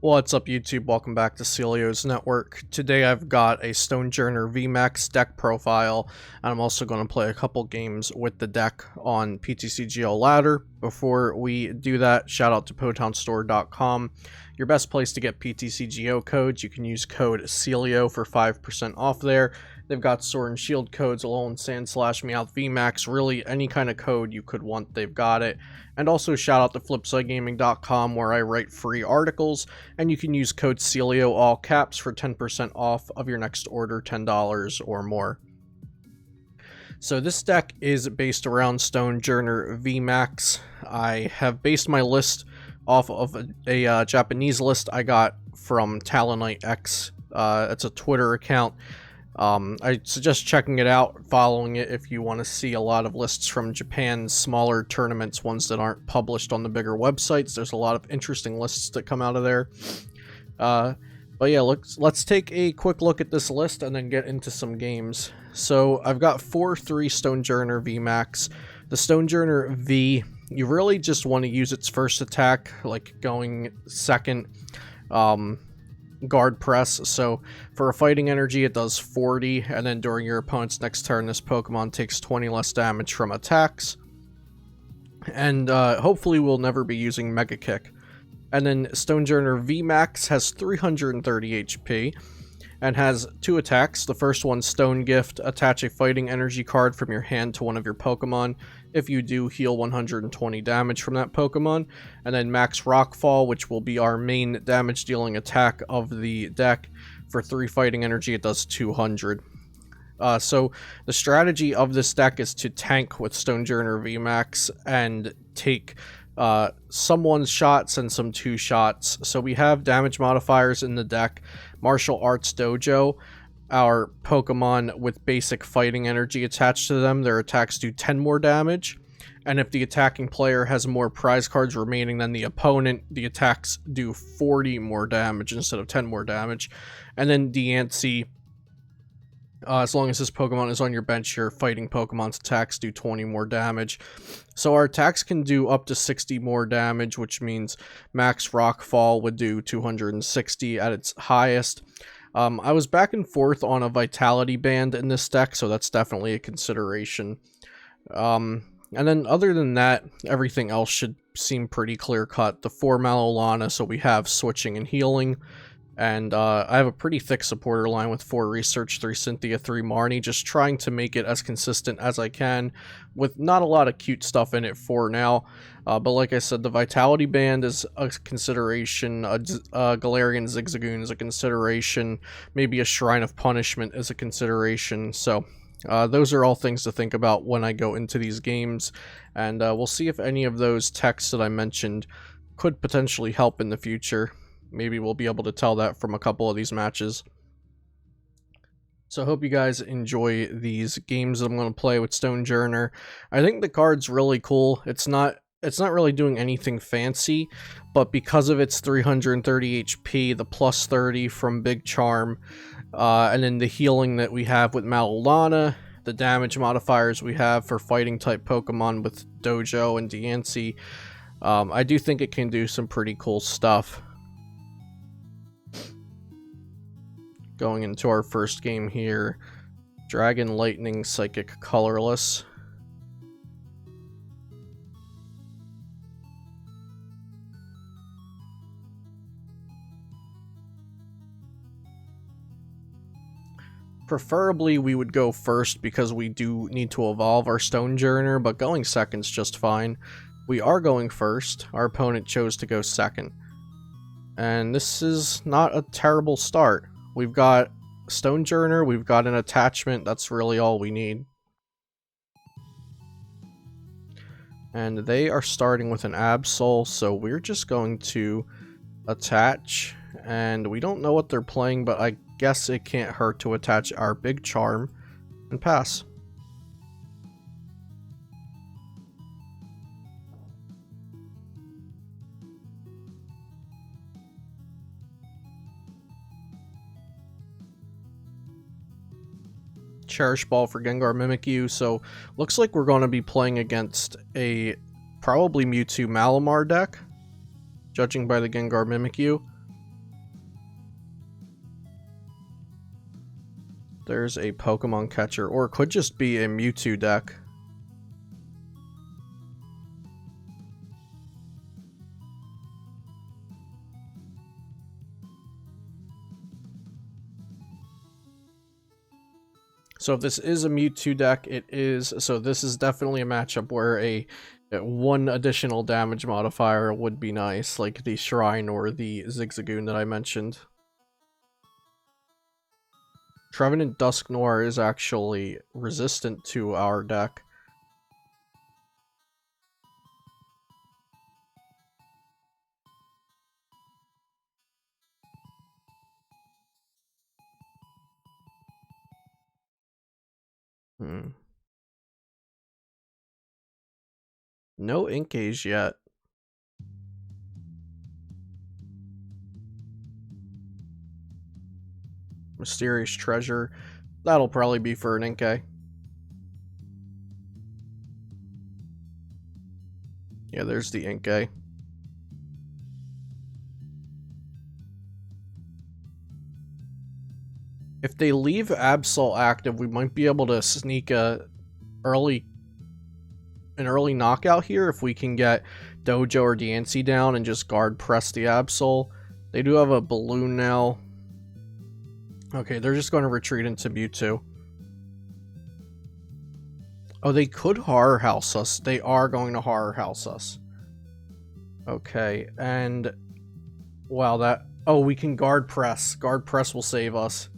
What's up YouTube, welcome back to Celio's Network. Today I've got a Stonjourner VMAX deck profile, and I'm also going to play a couple games with the deck on PTCGO ladder. Before we do that, shout out to PotonStore.com, your best place to get PTCGO codes. You can use code Celio for 5% off there. They've got Sword and Shield codes, Alolan Sand / Meowth VMAX, really any kind of code you could want, they've got it. And also shout out to FlipsideGaming.com, where I write free articles, and you can use code Celio all caps for 10% off of your next order, $10 or more. So this deck is based around Stonjourner VMAX. I have based my list off of a Japanese list I got from Talonite X. It's a Twitter account. I suggest checking it out, following it if you want to see a lot of lists from Japan's smaller tournaments, ones that aren't published on the bigger websites. There's a lot of interesting lists that come out of there. But yeah, let's take a quick look at this list and then get into some games. So I've got 4-3 Stonjourner VMAX. The Stonjourner V, you really just want to use its first attack, like going second, guard press. So for a fighting energy it does 40, and then during your opponent's next turn this Pokemon takes 20 less damage from attacks, and hopefully we'll never be using Mega Kick. And then Stonjourner VMAX has 330 HP and has 2 attacks. The first one, Stone Gift, attach a fighting energy card from your hand to one of your Pokemon. If you do, heal 120 damage from that Pokemon. And then Max Rockfall, which will be our main damage dealing attack of the deck. For 3 fighting energy, it does 200. So the strategy of this deck is to tank with Stonjourner VMAX and take some 1-shots and some 2-shots. So we have damage modifiers in the deck. Martial Arts Dojo, our Pokemon with basic fighting energy attached to them, their attacks do 10 more damage. And if the attacking player has more prize cards remaining than the opponent, the attacks do 40 more damage instead of 10 more damage. And then Diancie, as long as this Pokemon is on your bench, your fighting Pokemon's attacks do 20 more damage. So our attacks can do up to 60 more damage, which means Max Rockfall would do 260 at its highest. I was back and forth on a Vitality Band in this deck, so that's definitely a consideration. And then other than that, everything else should seem pretty clear-cut. The 4 Mallow Lana, so we have switching and healing. And I have a pretty thick supporter line with 4 Research, 3 Cynthia, 3 Marnie, just trying to make it as consistent as I can, with not a lot of cute stuff in it for now. But like I said, the Vitality Band is a consideration, Galarian Zigzagoon is a consideration, maybe a Shrine of Punishment is a consideration, so those are all things to think about when I go into these games, and we'll see if any of those texts that I mentioned could potentially help in the future. Maybe we'll be able to tell that from a couple of these matches. So I hope you guys enjoy these games that I'm going to play with Stonjourner. I think the card's really cool. It's not really doing anything fancy, but because of its 330 HP, the plus 30 from Big Charm, and then the healing that we have with Mallow Lana, the damage modifiers we have for fighting type Pokemon with Dojo and Diancie, I do think it can do some pretty cool stuff. Going into our first game here, Dragon, Lightning, Psychic, Colorless. Preferably we would go first because we do need to evolve our Stonjourner, but going second's just fine. We are going first. Our opponent chose to go second. And this is not a terrible start. We've got Stonjourner, we've got an attachment, that's really all we need. And they are starting with an Absol, so we're just going to attach, and we don't know what they're playing, but I guess it can't hurt to attach our Big Charm and pass. Cherish Ball for Gengar Mimikyu, so looks like we're going to be playing against a probably Mewtwo Malamar deck, judging by the Gengar Mimikyu. There's a Pokemon Catcher, or it could just be a Mewtwo deck. So if this is a Mewtwo deck, it is. So this is definitely a matchup where a one additional damage modifier would be nice, like the Shrine or the Zigzagoon that I mentioned. Trevenant Dusk Noir is actually resistant to our deck. No Inkage yet. Mysterious Treasure. That'll probably be for an Inkay. Yeah, there's the Inkay. If they leave Absol active, we might be able to sneak an early knockout here if we can get Dojo or Diancie down and just guard press the Absol. They do have a balloon now. Okay, they're just going to retreat into Mewtwo. Oh, they could Horror House us. They are going to Horror House us. Okay, and... wow, that... oh, we can guard press. Guard press will save us.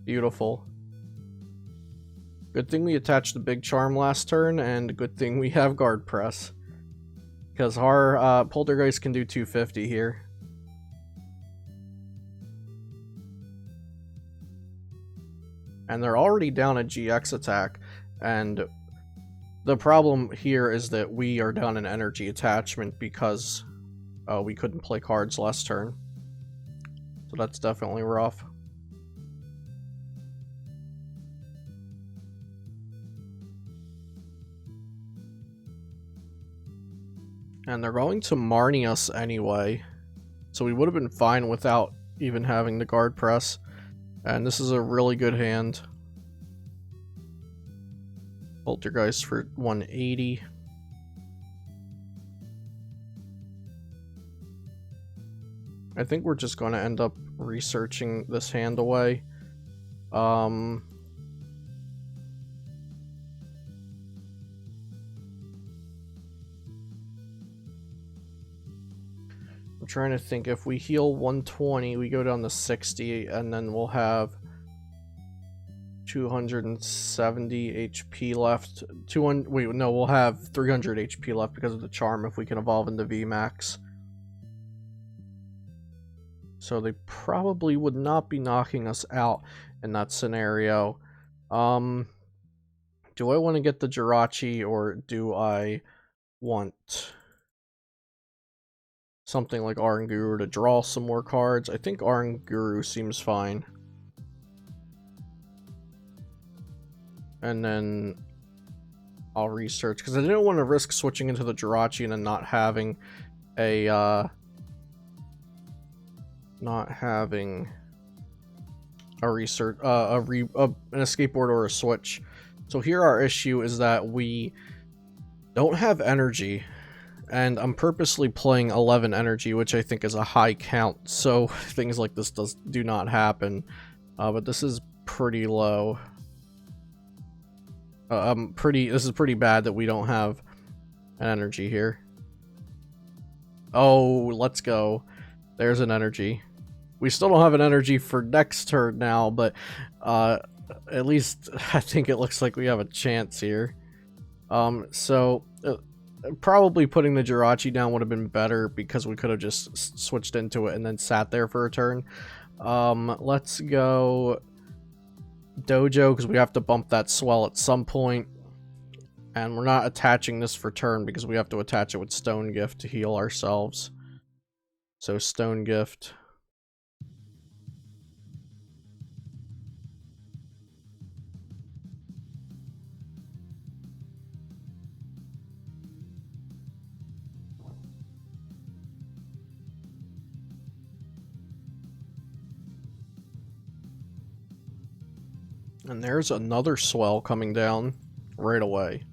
Beautiful. Good thing we attached the Big Charm last turn, and good thing we have guard press. Because our Poltergeist can do 250 here. And they're already down a GX attack, and the problem here is that we are down an energy attachment because we couldn't play cards last turn. So that's definitely rough. And they're going to Marnie us anyway, so we would have been fine without even having the guard press. And this is a really good hand. Poltergeist for 180. I think we're just going to end up researching this hand away. I'm trying to think, if we heal 120, we go down to 60, and then we'll have 270 HP left. 200, wait, no, we'll have 300 HP left because of the charm if we can evolve into VMAX. So they probably would not be knocking us out in that scenario. Do I want to get the Jirachi, or do I want something like Oranguru to draw some more cards? I think Oranguru seems fine. And then I'll research, because I didn't want to risk switching into the Jirachi and then not having a research an escape board or a switch. So here our issue is that we don't have energy, and I'm purposely playing 11 energy, which I think is a high count, so things like this do not happen. But this is pretty low. This is pretty bad that we don't have an energy here. Oh, let's go. There's an energy. We still don't have an energy for next turn now, but at least I think it looks like we have a chance here. Probably putting the Jirachi down would have been better, because we could have just switched into it and then sat there for a turn. Let's go Dojo, because we have to bump that swell at some point. And we're not attaching this for turn because we have to attach it with Stone Gift to heal ourselves. So Stone Gift. And there's another swell coming down right away.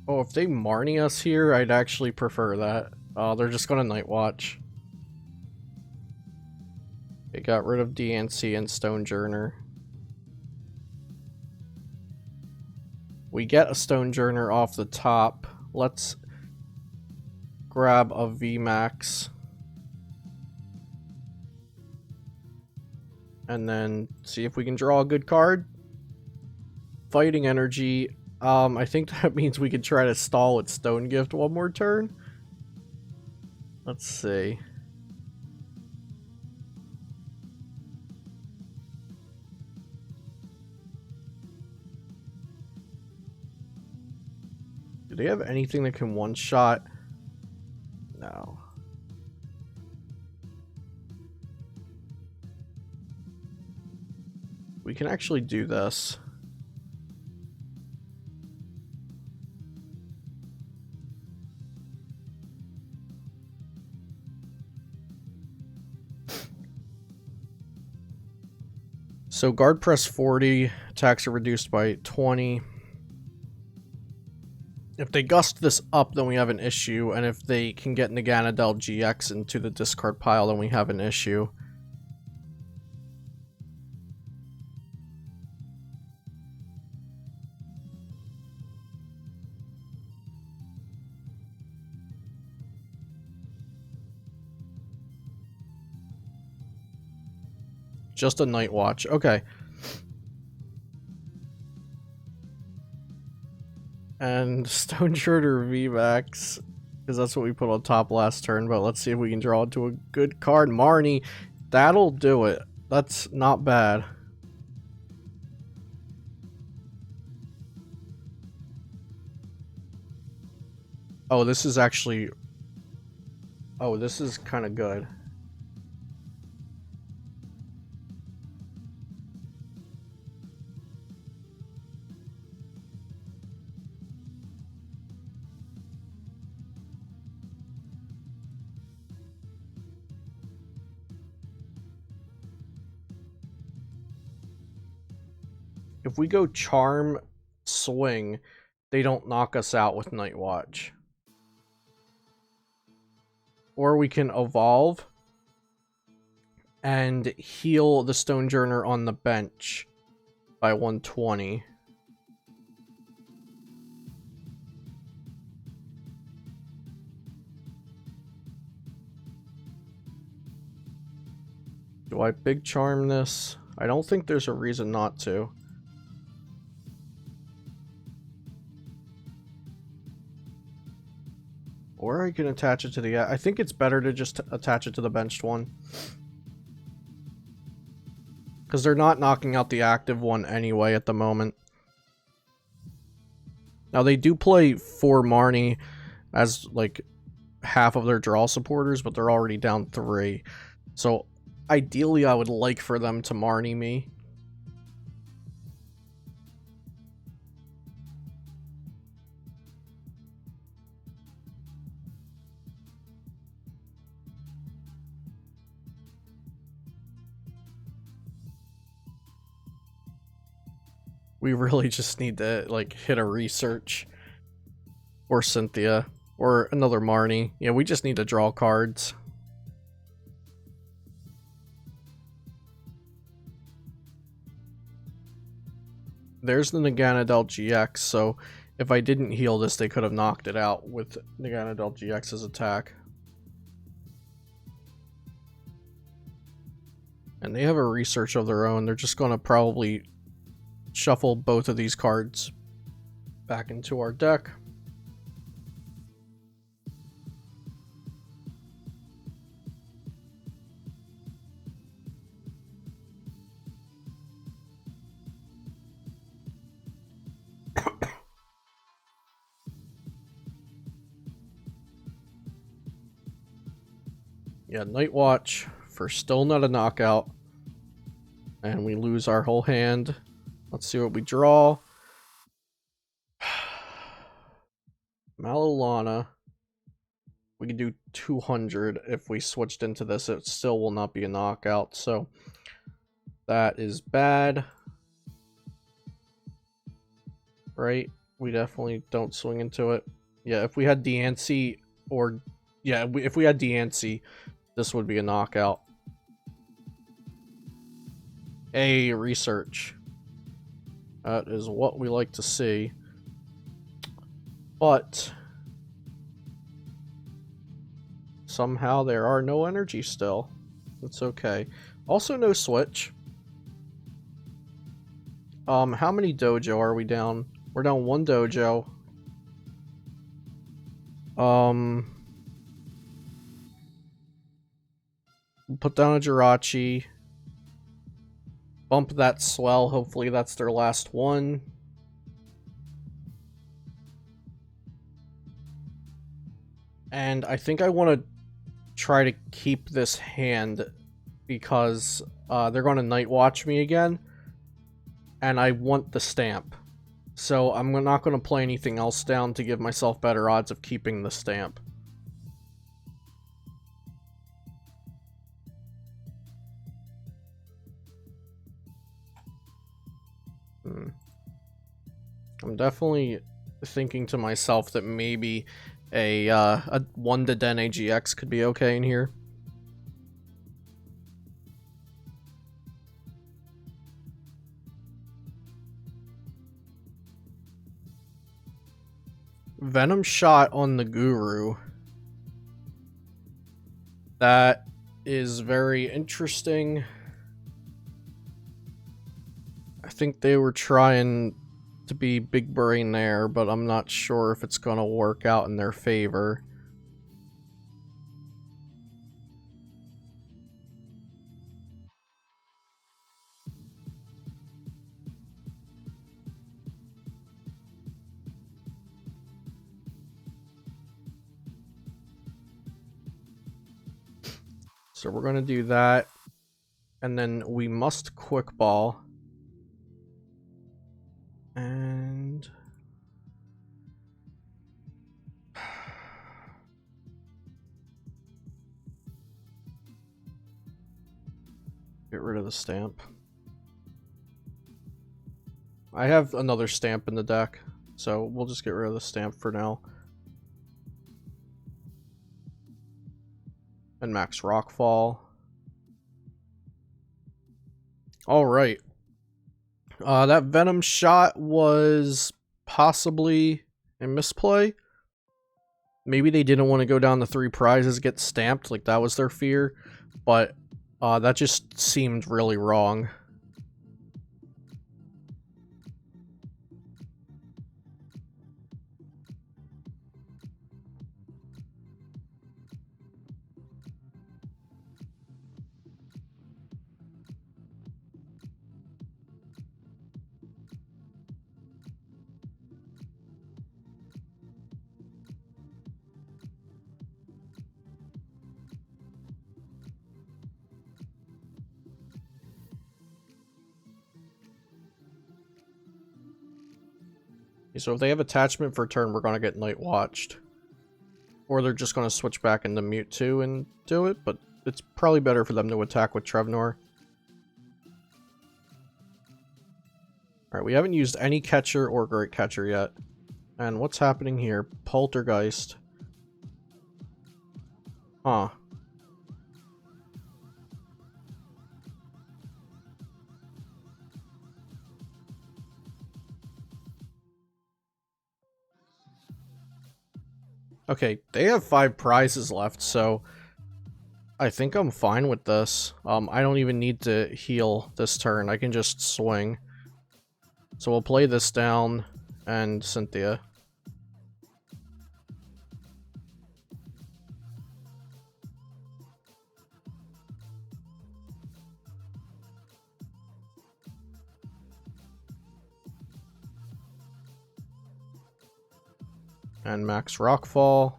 Oh, if they Marnie us here, I'd actually prefer that. Oh, they're just gonna Night Watch. They got rid of Diancie and Stonjourner. We get a Stonjourner off the top. Let's grab a VMAX. And then see if we can draw a good card. Fighting Energy. I think that means we could try to stall with Stone Gift one more turn. Let's see. Do they have anything that can one-shot? No. We can actually do this. So guard press 40, attacks are reduced by 20. If they gust this up, then we have an issue, and if they can get Naganadel GX into the discard pile, then we have an issue. Just a Night Watch. Okay. And Stonjourner VMAX, because that's what we put on top last turn, but let's see if we can draw into a good card. Marnie, that'll do it. That's not bad. Oh, this is actually... Oh, this is kind of good. If we go Charm Swing, they don't knock us out with Night Watch. Or we can Evolve and heal the Stonjourner on the bench by 120. Do I Big Charm this? I don't think there's a reason not to. Or I can attach it to the... I think it's better to just attach it to the benched one. Because they're not knocking out the active one anyway at the moment. Now they do play 4 Marnie as like half of their draw supporters, but they're already down 3. So ideally I would like for them to Marnie me. We really just need to, like, hit a research. Or Cynthia. Or another Marnie. Yeah, we just need to draw cards. There's the Naganadel GX, so if I didn't heal this, they could have knocked it out with Naganadel GX's attack. And they have a research of their own. They're just going to probably shuffle both of these cards back into our deck. Yeah, Night Watch for still not a knockout. And we lose our whole hand. Let's see what we draw. Mallow Lana. We can do 200 if we switched into this. It still will not be a knockout, so that is bad. Right? We definitely don't swing into it. Yeah, if we had Diancie, or... yeah, if we had Diancie, this would be a knockout. A research. That is what we like to see. But somehow there are no energy still. That's okay. Also no switch. How many dojo are we down? We're down 1 dojo. Put down a Jirachi. Bump that swell. Hopefully that's their last one. And I think I want to try to keep this hand because they're going to night watch me again. And I want the stamp. So I'm not going to play anything else down to give myself better odds of keeping the stamp. I'm definitely thinking to myself that maybe a 1 to Den AGX could be okay in here. Venom Shot on the Guru. That is very interesting. I think they were trying to be big brain there, but I'm not sure if it's going to work out in their favor. So we're going to do that, and then we must quick ball. And get rid of the stamp. I have another stamp in the deck, so we'll just get rid of the stamp for now. And max Rockfall. Alright. That Venom Shot was possibly a misplay. Maybe they didn't want to go down the 3 prizes, get stamped, like that was their fear. But that just seemed really wrong. So if they have attachment for turn, we're going to get night watched. Or they're just going to switch back into Mewtwo and do it, but it's probably better for them to attack with Trevnor. Alright, we haven't used any Catcher or Great Catcher yet. And what's happening here? Poltergeist. Huh. Okay, they have 5 prizes left, so I think I'm fine with this. I don't even need to heal this turn. I can just swing. So we'll play this down and Cynthia. And max Rockfall.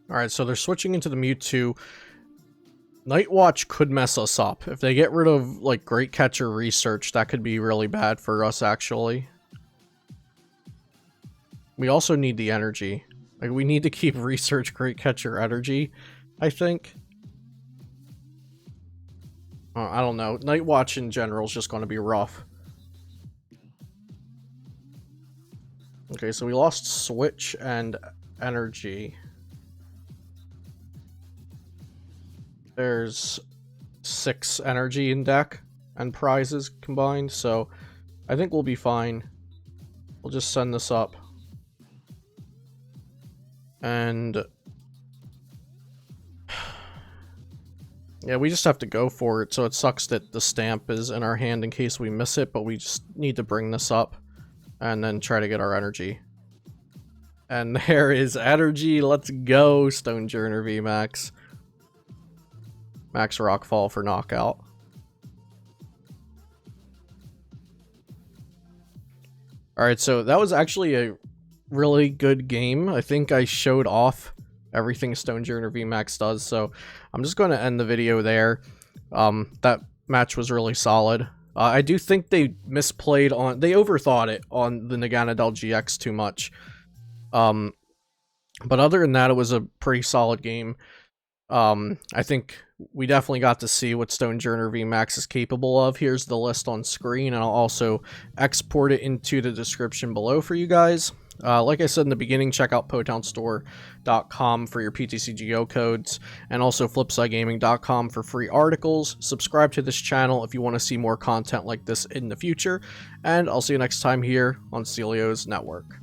Alright, so they're switching into the Mewtwo. Nightwatch could mess us up. If they get rid of, like, Great Catcher Research, that could be really bad for us, actually. We also need the energy. Like, we need to keep Research Great Catcher energy, I think. I don't know. Nightwatch in general is just going to be rough. Okay, so we lost Switch and energy. There's 6 energy in deck and prizes combined, so I think we'll be fine. We'll just send this up. And yeah, we just have to go for it, so it sucks that the stamp is in our hand in case we miss it, but we just need to bring this up and then try to get our energy. And there is energy. Let's go, Stonjourner VMAX. Max Rockfall for knockout. Alright, so that was actually a really good game. I think I showed off everything Stonjourner VMAX does, so I'm just going to end the video there. That match was really solid. I do think they misplayed on... They overthought it on the Naganadel GX too much. But other than that, it was a pretty solid game. I think we definitely got to see what Stonjourner VMAX is capable of. Here's the list on screen, and I'll also export it into the description below for you guys. Like I said in the beginning, check out PotownStore.com for your PTCGO codes, and also FlipsideGaming.com for free articles. Subscribe to this channel if you want to see more content like this in the future, and I'll see you next time here on Celio's Network.